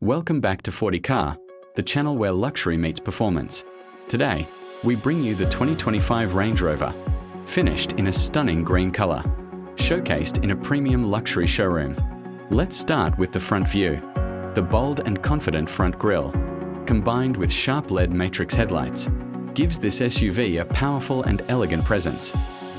Welcome back to 40 Car, the channel where luxury meets performance. Today, we bring you the 2025 Range Rover, finished in a stunning green color, showcased in a premium luxury showroom. Let's start with the front view. The bold and confident front grille, combined with sharp LED matrix headlights, gives this SUV a powerful and elegant presence.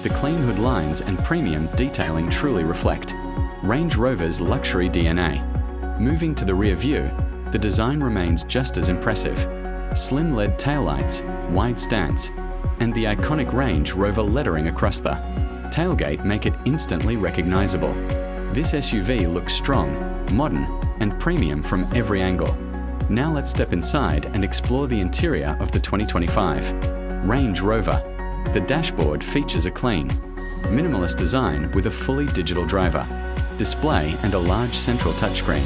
The clean hood lines and premium detailing truly reflect Range Rover's luxury DNA. Moving to the rear view, the design remains just as impressive. Slim LED taillights, wide stance, and the iconic Range Rover lettering across the tailgate make it instantly recognizable. This SUV looks strong, modern, and premium from every angle. Now let's step inside and explore the interior of the 2025 Range Rover. The dashboard features a clean, minimalist design with a fully digital driver, display and a large central touchscreen.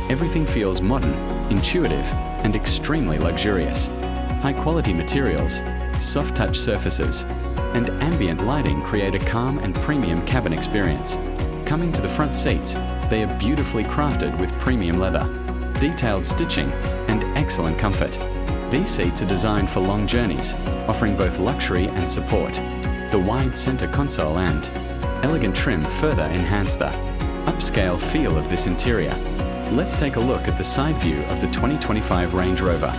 Everything feels modern, intuitive, and extremely luxurious. High-quality materials, soft-touch surfaces, and ambient lighting create a calm and premium cabin experience. Coming to the front seats, they are beautifully crafted with premium leather, detailed stitching, and excellent comfort. These seats are designed for long journeys, offering both luxury and support. The wide center console and elegant trim further enhance the upscale feel of this interior. Let's take a look at the side view of the 2025 Range Rover.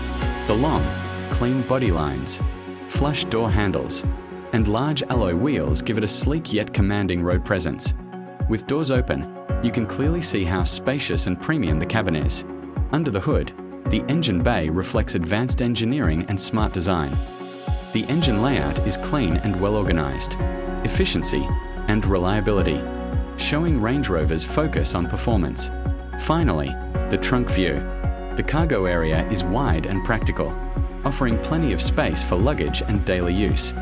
The long, clean body lines, flush door handles, and large alloy wheels give it a sleek yet commanding road presence. With doors open, you can clearly see how spacious and premium the cabin is. Under the hood, the engine bay reflects advanced engineering and smart design. The engine layout is clean and well organized, efficiency and reliability, showing Range Rover's focus on performance. Finally, the trunk view. The cargo area is wide and practical, offering plenty of space for luggage and daily use.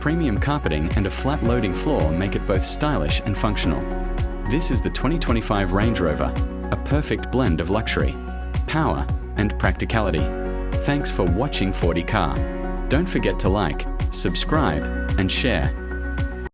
Premium carpeting and a flat loading floor make it both stylish and functional. This is the 2025 Range Rover, a perfect blend of luxury, power, and practicality. Thanks for watching 40 Car. Don't forget to like, subscribe, and share.